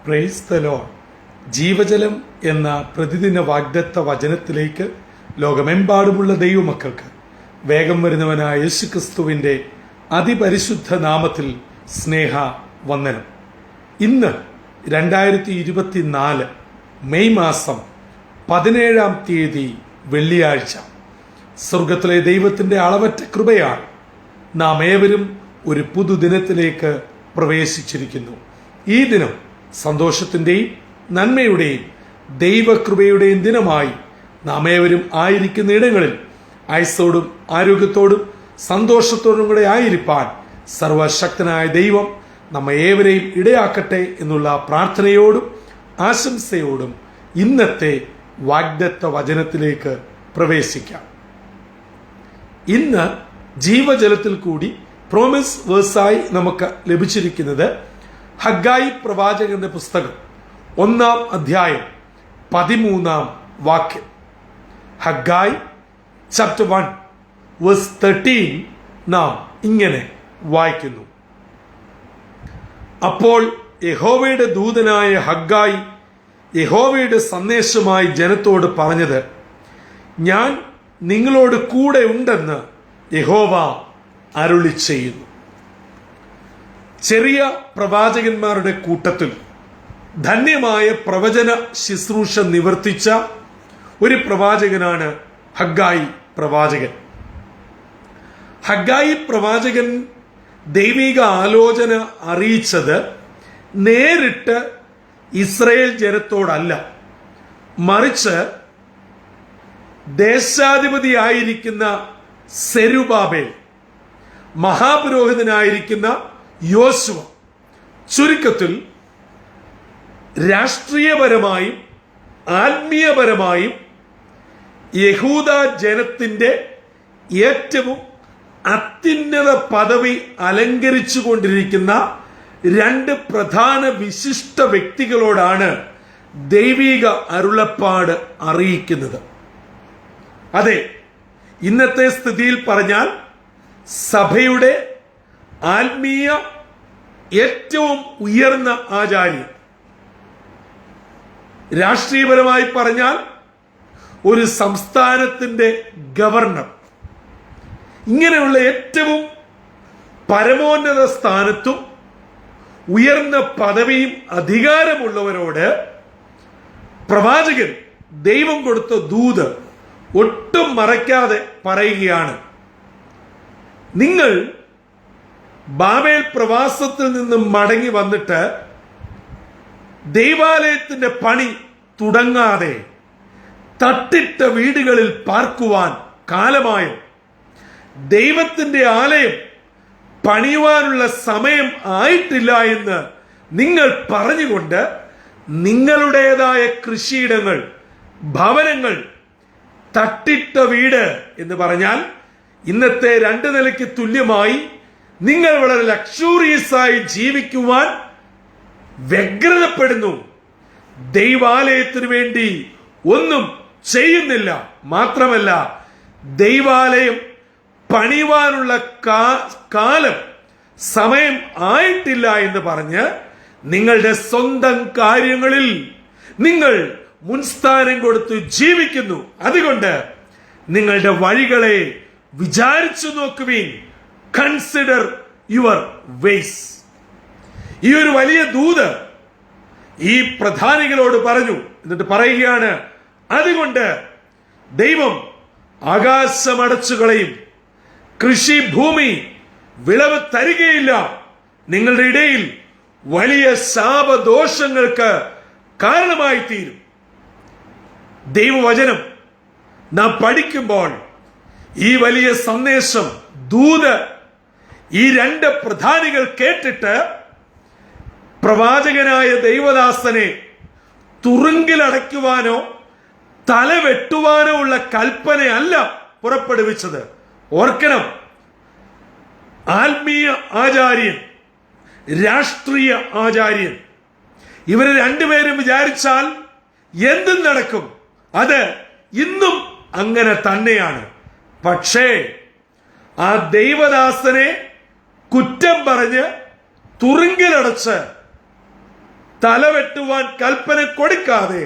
Praise the Lord. ജീവജലം എന്ന പ്രതിദിന വാഗ്ദത്ത വചനത്തിലേക്ക് ലോകമെമ്പാടുമുള്ള ദൈവമക്കൾക്ക് വേഗം വരുന്നവനായ യേശുക്രിസ്തുവിന്റെ അതിപരിശുദ്ധ നാമത്തിൽ സ്നേഹ വന്ദനം. ഇന്ന് 2024 മെയ് മാസം 17-ാം തീയതി വെള്ളിയാഴ്ച. സ്വർഗത്തിലെ ദൈവത്തിന്റെ അളവറ്റ കൃപയാൽ നാം ഏവരും ഒരു പുതുദിനത്തിലേക്ക് പ്രവേശിച്ചിരിക്കുന്നു. ഈ ദിനം സന്തോഷത്തിന്റെയും നന്മയുടെയും ദൈവകൃപയുടെയും ദിനമായി നാം ഏവരും ആയിരിക്കുന്ന ഇടങ്ങളിൽ ആയുസ്സോടും ആരോഗ്യത്തോടും സന്തോഷത്തോടും കൂടെ ആയിരിക്കാൻ സർവശക്തനായ ദൈവം നമ്മെ ഏവരെയും ഇടയാക്കട്ടെ എന്നുള്ള പ്രാർത്ഥനയോടും ആശംസയോടും ഇന്നത്തെ വാഗ്ദത്ത വചനത്തിലേക്ക് പ്രവേശിക്കാം. ഇന്ന് ജീവജലത്തിൽ കൂടി പ്രോമിസ് വേഴ്സായി നമുക്ക് ലഭിച്ചിരിക്കുന്നത് ഹഗ്ഗായി പ്രവാചകന്റെ പുസ്തകം 1-ാം അധ്യായം 13-ാം വാക്യം. ഹഗ്ഗായി ചാപ്റ്റർ 1 വേഴ്സ് 13 നാം ഇങ്ങനെ വായിക്കുന്നു: അപ്പോൾ യഹോവയുടെ ദൂതനായ ഹഗ്ഗായി യഹോവയുടെ സന്ദേശമായി ജനത്തോട് പറഞ്ഞത്, ഞാൻ നിങ്ങളോട് കൂടെ ഉണ്ടെന്ന് യഹോവ അരുളി ചെയ്യുന്നു. ചെറിയ പ്രവാചകന്മാരുടെ കൂട്ടത്തിൽ ധന്യമായ പ്രവചന ശുശ്രൂഷ നിവർത്തിച്ച ഒരു പ്രവാചകനാണ് ഹഗ്ഗായി പ്രവാചകൻ. ഹഗ്ഗായി പ്രവാചകൻ ദൈവിക ആലോചന അറിയിച്ചത് നേരിട്ട് ഇസ്രായേൽ ജനത്തോടല്ല, മറിച്ച് ദേശാധിപതിയായിരിക്കുന്ന സെരുബാബേൽ, മഹാപുരോഹിതനായിരിക്കുന്ന യോശുവ, ചുരുക്കത്തിൽ രാഷ്ട്രീയപരമായും ആത്മീയപരമായും യഹൂദ ജനത്തിന്റെ ഏറ്റവും അത്യുന്നത പദവി അലങ്കരിച്ചു കൊണ്ടിരിക്കുന്ന രണ്ട് പ്രധാന വിശിഷ്ട വ്യക്തികളോടാണ് ദൈവിക അരുളപ്പാട് അറിയിക്കുന്നത്. അതെ, ഇന്നത്തെ സ്ഥിതിയിൽ പറഞ്ഞാൽ സഭയുടെ ആത്മീയ ഏറ്റവും ഉയർന്ന ആചാര്യൻ, രാഷ്ട്രീയപരമായി പറഞ്ഞാൽ ഒരു സംസ്ഥാനത്തിന്റെ ഗവർണർ, ഇങ്ങനെയുള്ള ഏറ്റവും പരമോന്നത സ്ഥാനത്തും ഉയർന്ന പദവിയും അധികാരമുള്ളവരോട് പ്രവാചകൻ ദൈവം കൊടുത്ത ദൂത് ഒട്ടും മറയ്ക്കാതെ പറയുകയാണ്: നിങ്ങൾ ബാബേൽ പ്രവാസത്തിൽ നിന്നും മടങ്ങി വന്നിട്ട് ദൈവാലയത്തിന്റെ പണി തുടങ്ങാതെ തട്ടിട്ട വീടുകളിൽ പാർക്കുവാൻ കാലമായോ? ദൈവത്തിന്റെ ആലയം പണിയുവാനുള്ള സമയം ആയിട്ടില്ല എന്ന് നിങ്ങൾ പറഞ്ഞുകൊണ്ട് നിങ്ങളുടേതായ കൃഷിയിടങ്ങൾ, ഭവനങ്ങൾ, തട്ടിട്ട വീട് എന്ന് പറഞ്ഞാൽ ഇന്നത്തെ 2 നിലയ്ക്ക് തുല്യമായി നിങ്ങൾ വളരെ ലക്ഷൂറിയസ് ആയി ജീവിക്കുവാൻ വ്യഗ്രതപ്പെടുന്നു. ദൈവാലയത്തിന് വേണ്ടി ഒന്നും ചെയ്യുന്നില്ല. മാത്രമല്ല, ദൈവാലയം പണിയുവാനുള്ള കാലം, സമയം ആയിട്ടില്ല എന്ന് പറഞ്ഞ് നിങ്ങളുടെ സ്വന്തം കാര്യങ്ങളിൽ നിങ്ങൾ മുൻസ്ഥാനം കൊടുത്ത് ജീവിക്കുന്നു. അതുകൊണ്ട് നിങ്ങളുടെ വഴികളെ വിചാരിച്ചു നോക്കുവിൻ. Consider your vase. ഈ ഒരു വലിയ ദൂത് ഈ പ്രധാനികളോട് പറഞ്ഞു. എന്നിട്ട് പറയുകയാണ്, അതുകൊണ്ട് ദൈവം ആകാശമടച്ചു കളയും, കൃഷിഭൂമി വിളവ് തരികയില്ല, നിങ്ങളുടെ ഇടയിൽ വലിയ ശാപദോഷങ്ങൾക്ക് കാരണമായി തീരും. ദൈവവചനം നാം പഠിക്കുമ്പോൾ ഈ വലിയ സന്ദേശം, ദൂത് ഈ 2 പ്രധാനികൾ കേട്ടിട്ട് പ്രവാചകനായ ദൈവദാസനെ തുറുങ്കിലടയ്ക്കുവാനോ തല വെട്ടുവാനോ ഉള്ള കൽപ്പനയല്ല പുറപ്പെടുവിച്ചത്. ഓർക്കണം, ആത്മീയ ആചാര്യൻ, രാഷ്ട്രീയ ആചാര്യൻ, ഇവര് രണ്ടുപേരും വിചാരിച്ചാൽ എന്തും നടക്കും. അത് ഇന്നും അങ്ങനെ തന്നെയാണ്. പക്ഷേ ആ ദൈവദാസനെ കുറ്റം പറഞ്ഞ് തുറുങ്കിലടച്ച് തലവെട്ടുവാൻ കൽപ്പന കൊടുക്കാതെ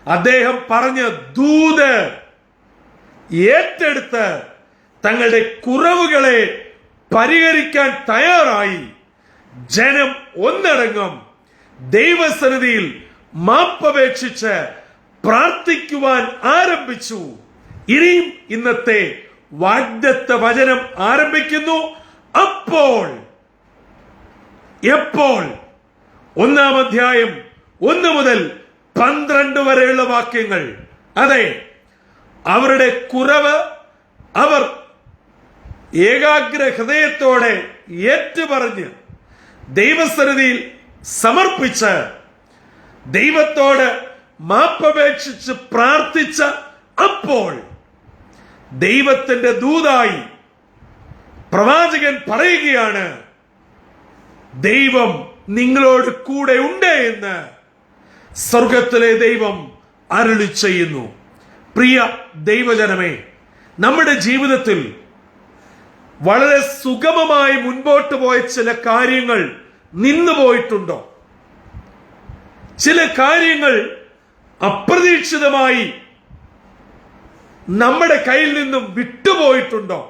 അദ്ദേഹം പറഞ്ഞ ദൂത് ഏറ്റെടുത്ത് തങ്ങളുടെ കുറവുകളെ പരിഹരിക്കാൻ തയ്യാറായി ജനം ഒന്നടങ്കം ദൈവസന്നിധിയിൽ മാപ്പപേക്ഷിച്ച് പ്രാർത്ഥിക്കുവാൻ ആരംഭിച്ചു. ഇനിയും ഇന്നത്തെ വാഗ്ദത്ത വചനം ആരംഭിക്കുന്നു. അപ്പോൾ എപ്പോൾ 1-ാം അധ്യായം 1 മുതൽ 12 വരെയുള്ള വാക്യങ്ങൾ. അതെ, അവരുടെ കുറവ് അവർ ഏകാഗ്ര ഹൃദയത്തോടെ ഏറ്റുപറഞ്ഞ് ദൈവസന്നിധിയിൽ സമർപ്പിച്ച് ദൈവത്തോട് മാപ്പപേക്ഷിച്ച് പ്രാർത്ഥിച്ച അപ്പോൾ ദൈവത്തിന്റെ ദൂതായി പ്രവാചകൻ പറയുകയാണ്, ദൈവം നിങ്ങളോട് കൂടെ ഉണ്ട് എന്ന് സ്വർഗത്തിലെ ദൈവം അരുളി ചെയ്യുന്നു. പ്രിയ ദൈവജനമേ, നമ്മുടെ ജീവിതത്തിൽ വളരെ സുഗമമായി മുൻപോട്ട് പോയ ചില കാര്യങ്ങൾ നിന്നുപോയിട്ടുണ്ടോ? ചില കാര്യങ്ങൾ അപ്രതീക്ഷിതമായി നമ്മുടെ കയ്യിൽ നിന്നും വിട്ടുപോയിട്ടുണ്ടോ?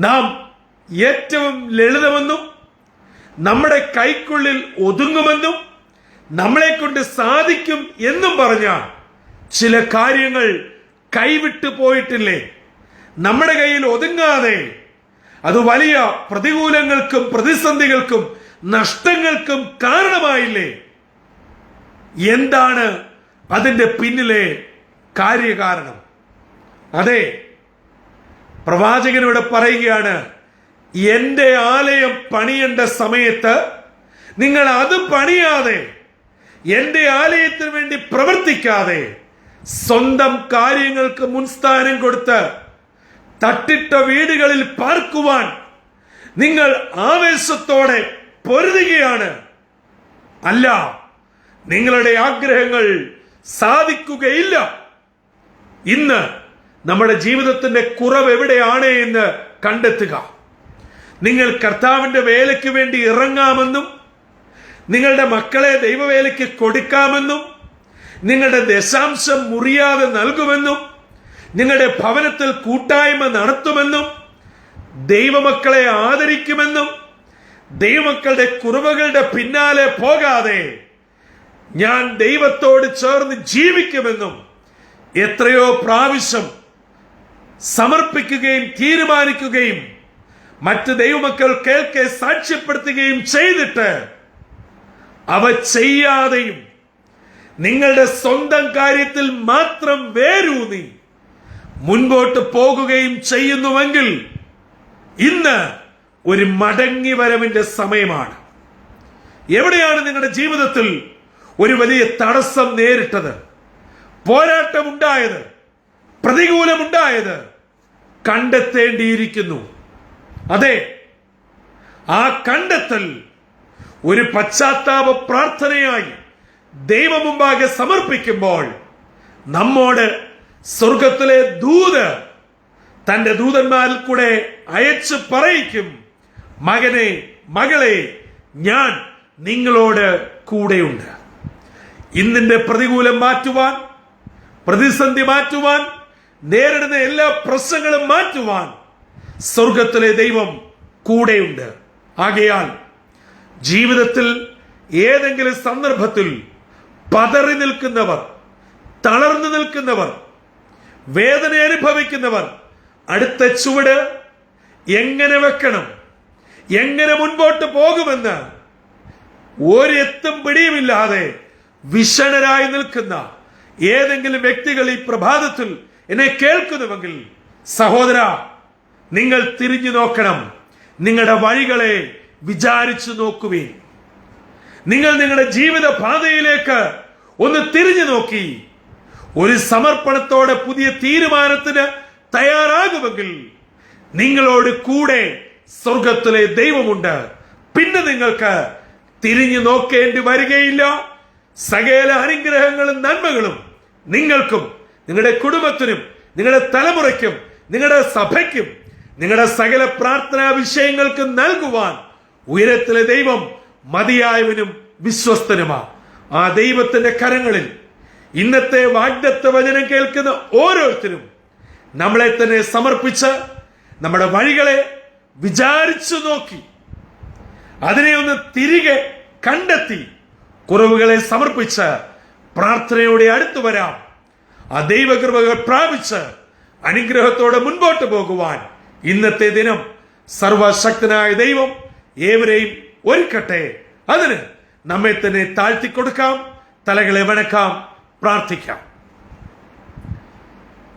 നാം ഏറ്റവും ലളിതമെന്നും നമ്മുടെ കൈക്കുള്ളിൽ ഒതുങ്ങുമെന്നും നമ്മളെ കൊണ്ട് സാധിക്കും എന്നും പറഞ്ഞ ചില കാര്യങ്ങൾ കൈവിട്ടു പോയിട്ടില്ലേ? നമ്മുടെ കയ്യിൽ ഒതുങ്ങാതെ അത് വലിയ പ്രതികൂലങ്ങൾക്കും പ്രതിസന്ധികൾക്കും നഷ്ടങ്ങൾക്കും കാരണമായില്ലേ? എന്താണ് അതിന്റെ പിന്നിലെ കാര്യകാരണം? അതെ, പ്രവാചകനോട് പറയുകയാണ്, എന്റെ ആലയം പണിയേണ്ട സമയത്ത് നിങ്ങൾ അത് പണിയാതെ, എന്റെ ആലയത്തിന് വേണ്ടി പ്രവർത്തിക്കാതെ, സ്വന്തം കാര്യങ്ങൾക്ക് മുൻസ്ഥാനം കൊടുത്ത് തട്ടിട്ട വീടുകളിൽ പാർക്കുവാൻ നിങ്ങൾ ആവേശത്തോടെ പൊരുതുകയാണ്. അല്ല, നിങ്ങളുടെ ആഗ്രഹങ്ങൾ സാധിക്കുകയില്ല. ഇന്ന് നമ്മുടെ ജീവിതത്തിന്റെ കുറവ് എവിടെയാണ് എന്ന് കണ്ടെത്തുക. നിങ്ങൾ കർത്താവിന്റെ വേലയ്ക്ക് വേണ്ടി ഇറങ്ങാമെന്നും നിങ്ങളുടെ മക്കളെ ദൈവവേലയ്ക്ക് കൊടുക്കാമെന്നും നിങ്ങളുടെ ദശാംശം മുറിയാതെ നൽകുമെന്നും നിങ്ങളുടെ ഭവനത്തിൽ കൂട്ടായ്മ നടത്തുമെന്നും ദൈവമക്കളെ ആദരിക്കുമെന്നും ദൈവമക്കളുടെ കുറവുകളുടെ പിന്നാലെ പോകാതെ ഞാൻ ദൈവത്തോട് ചേർന്ന് ജീവിക്കുമെന്നും എത്രയോ പ്രാവശ്യം സമർപ്പിക്കുകയും തീരുമാനിക്കുകയും മറ്റ് ദൈവമക്കൾ കേൾക്കെ സാക്ഷ്യപ്പെടുത്തുകയും ചെയ്തിട്ട് അവ ചെയ്യാതെയും നിങ്ങളുടെ സ്വന്തം കാര്യത്തിൽ മാത്രം വേരൂന്നി മുൻപോട്ട് പോകുകയും ചെയ്യുന്നുവെങ്കിൽ ഇന്ന് ഒരു മടങ്ങി വരവിന്റെ സമയമാണ്. എവിടെയാണ് നിങ്ങളുടെ ജീവിതത്തിൽ ഒരു വലിയ തടസ്സം നേരിട്ടത്, പോരാട്ടമുണ്ടായത്, പ്രതികൂലമുണ്ടായത്? കണ്ടെത്തേണ്ടിയിരിക്കുന്നു. അതെ, ആ കണ്ടെത്തൽ ഒരു പശ്ചാത്താപ പ്രാർത്ഥനയായി ദൈവമുമ്പാകെ സമർപ്പിക്കുമ്പോൾ നമ്മോട് സ്വർഗത്തിലെ ദൂത് തന്റെ ദൂതന്മാരിൽ കൂടെ അയച്ചു പറയിക്കും, മകനെ, മകളെ, ഞാൻ നിങ്ങളോട് കൂടെയുണ്ട്. ഇന്നിന്റെ പ്രതികൂലം മാറ്റുവാൻ, പ്രതിസന്ധി മാറ്റുവാൻ, നേരിടുന്ന എല്ലാ പ്രശ്നങ്ങളും മാറ്റുവാൻ സ്വർഗത്തിലെ ദൈവം കൂടെയുണ്ട്. ആകയാൽ ജീവിതത്തിൽ ഏതെങ്കിലും സന്ദർഭത്തിൽ പതറി നിൽക്കുന്നവർ, തളർന്നു നിൽക്കുന്നവർ, വേദന അനുഭവിക്കുന്നവർ അടുത്ത ചുവട് എങ്ങനെ വെക്കണം, എങ്ങനെ മുൻപോട്ട് പോകുമെന്ന് ഒരെത്തും പിടിയുമില്ലാതെ വിഷണരായി നിൽക്കുന്ന ഏതെങ്കിലും വ്യക്തികൾ ഈ പ്രഭാതത്തിൽ എന്നെ കേൾക്കുന്നുവെങ്കിൽ സഹോദര, നിങ്ങൾ തിരിഞ്ഞു നോക്കണം. നിങ്ങളുടെ വഴികളെ വിചാരിച്ചു നോക്കുവീൻ. നിങ്ങൾ നിങ്ങളുടെ ജീവിത പാതയിലേക്ക് ഒന്ന് തിരിഞ്ഞു നോക്കി ഒരു സമർപ്പണത്തോടെ പുതിയ തീരുമാനത്തിന് തയ്യാറാകുമെങ്കിൽ നിങ്ങളോട് കൂടെ സ്വർഗത്തിലെ ദൈവമുണ്ട്. പിന്നെ നിങ്ങൾക്ക് തിരിഞ്ഞു നോക്കേണ്ടി വരികയില്ല. സകല അനുഗ്രഹങ്ങളും നന്മകളും നിങ്ങൾക്കും നിങ്ങളുടെ കുടുംബത്തിനും നിങ്ങളുടെ തലമുറയ്ക്കും നിങ്ങളുടെ സഭയ്ക്കും നിങ്ങളുടെ സകല പ്രാർത്ഥനാ വിഷയങ്ങൾക്ക് നൽകുവാൻ ഉയരത്തിലെ ദൈവം മതിയായവനും വിശ്വസ്തനുമാ. ആ ദൈവത്തിന്റെ കരങ്ങളിൽ ഇന്നത്തെ വാഗ്ദത്ത വചനം കേൾക്കുന്ന ഓരോരുത്തരും നമ്മളെ തന്നെ സമർപ്പിച്ച് നമ്മുടെ വഴികളെ വിചാരിച്ചു നോക്കി അതിനെ ഒന്ന് തിരികെ കണ്ടെത്തി കുറവുകളെ സമർപ്പിച്ച് പ്രാർത്ഥനയോടെ അടുത്തു വരാം. ആ ദൈവകൃപകൾ പ്രാപിച്ച് അനുഗ്രഹത്തോടെ മുൻപോട്ട് പോകുവാൻ ഇന്നത്തെ ദിനം സർവശക്തനായ ദൈവം ഏവരെയും ഒരുക്കട്ടെ. അതിന് നമ്മെ തന്നെ താഴ്ത്തിക്കൊടുക്കാം, തലകളെ വണക്കാം, പ്രാർത്ഥിക്കാം.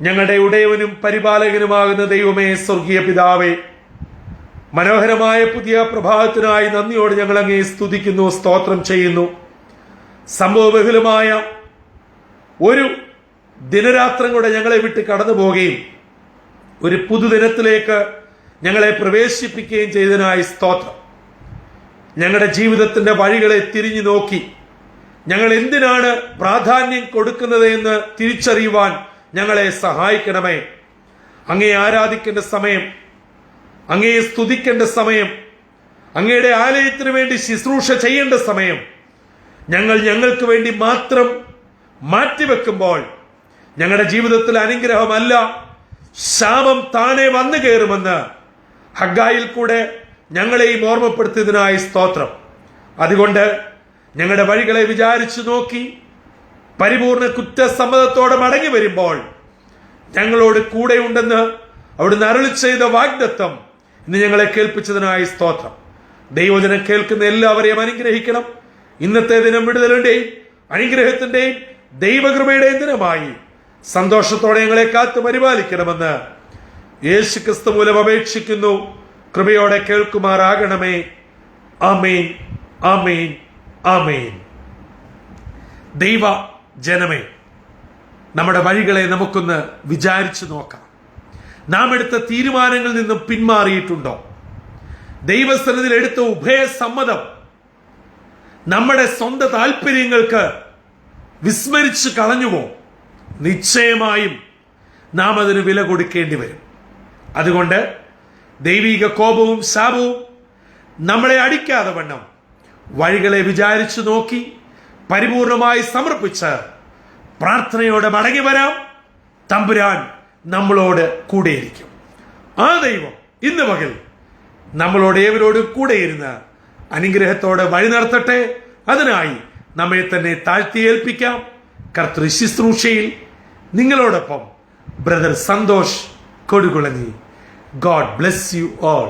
ഞങ്ങളുടെ ഉടയവനും പരിപാലകനുമാകുന്ന ദൈവമേ, സ്വർഗീയ പിതാവേ, മനോഹരമായ പുതിയ പ്രഭാതത്തിനായി നന്ദിയോട് ഞങ്ങൾ അങ്ങേ സ്തുതിക്കുന്നു, സ്തോത്രം ചെയ്യുന്നു. സംഭവബഹുലമായ ഒരു ദിനരാത്രം കൂടെ ഞങ്ങളെ വിട്ട് കടന്നു പോവുകയും ഒരു പുതുദിനത്തിലേക്ക് ഞങ്ങളെ പ്രവേശിപ്പിക്കുകയും ചെയ്തതിനായി സ്തോത്രം. ഞങ്ങളുടെ ജീവിതത്തിന്റെ വഴികളെ തിരിഞ്ഞു നോക്കി ഞങ്ങൾ എന്തിനാണ് പ്രാധാന്യം കൊടുക്കുന്നത് എന്ന് തിരിച്ചറിയുവാൻ ഞങ്ങളെ സഹായിക്കണമേ. അങ്ങയെ ആരാധിക്കേണ്ട സമയം, അങ്ങയെ സ്തുതിക്കേണ്ട സമയം, അങ്ങയുടെ ആലയത്തിന് വേണ്ടി ശുശ്രൂഷ ചെയ്യേണ്ട സമയം ഞങ്ങൾക്ക് വേണ്ടി മാത്രം മാറ്റിവെക്കുമ്പോൾ ഞങ്ങളുടെ ജീവിതത്തിൽ അനുഗ്രഹമല്ല, ശാപം താനെ വന്നു കയറുമെന്ന് ഹഗ്ഗായിൽ കൂടെ ഞങ്ങളെയും ഓർമ്മപ്പെടുത്തിയതിനായി സ്തോത്രം. അതുകൊണ്ട് ഞങ്ങളുടെ വഴികളെ വിചാരിച്ചു നോക്കി പരിപൂർണ കുറ്റസമ്മതത്തോടെ മടങ്ങി വരുമ്പോൾ ഞങ്ങളോട് കൂടെയുണ്ടെന്ന് അവിടുന്ന് അരുളി ചെയ്ത വാഗ്ദത്തം ഇന്ന് ഞങ്ങളെ കേൾപ്പിച്ചതിനായി സ്തോത്രം. ദൈവജനം കേൾക്കുന്ന എല്ലാവരെയും അനുഗ്രഹിക്കണം. ഇന്നത്തെ ദിനം വിടുതലിന്റെയും അനുഗ്രഹത്തിന്റെയും ദൈവകൃപയുടെയും ദിനമായി സന്തോഷത്തോടെ ഞങ്ങളെ കാത്തു പരിപാലിക്കണമെന്ന് യേശു ക്രിസ്തു മൂലം അപേക്ഷിക്കുന്നു. കൃപയോടെ കേൾക്കുമാറാകണമേ. ആമേൻ, ആമേൻ, ആമേൻ. ദൈവ ജനമേ, നമ്മുടെ വഴികളെ നമുക്കൊന്ന് വിചാരിച്ചു നോക്കാം. നാം എടുത്ത തീരുമാനങ്ങളിൽ നിന്നും പിന്മാറിയിട്ടുണ്ടോ? ദൈവസന്നിധിയിൽ എടുത്ത ഉഭയസമ്മതം നമ്മുടെ സ്വന്തം താല്പര്യങ്ങൾക്ക് വിസ്മരിച്ചു കളഞ്ഞുവോ? നിശ്ചയമായും നാം അതിന് വില കൊടുക്കേണ്ടി വരും. അതുകൊണ്ട് ദൈവിക കോപവും ശാപവും നമ്മളെ അടിക്കാതെ വണ്ണം വഴികളെ വിചാരിച്ചു നോക്കി പരിപൂർണമായി സമർപ്പിച്ച് പ്രാർത്ഥനയോടെ മടങ്ങി വരാം. തമ്പുരാൻ നമ്മളോട് കൂടെയിരിക്കും. ആ ദൈവം ഇന്ന് പകൽ നമ്മളോട് ഏവരോട് കൂടെയിരുന്ന് അനുഗ്രഹത്തോടെ വഴി നടത്തട്ടെ. അതിനായി നമ്മെ തന്നെ താഴ്ത്തി ഏൽപ്പിക്കാം. കർത്തൃ ശുശ്രൂഷയിൽ നിങ്ങളോടൊപ്പം brother Santhosh Kodukulanji. God bless you all.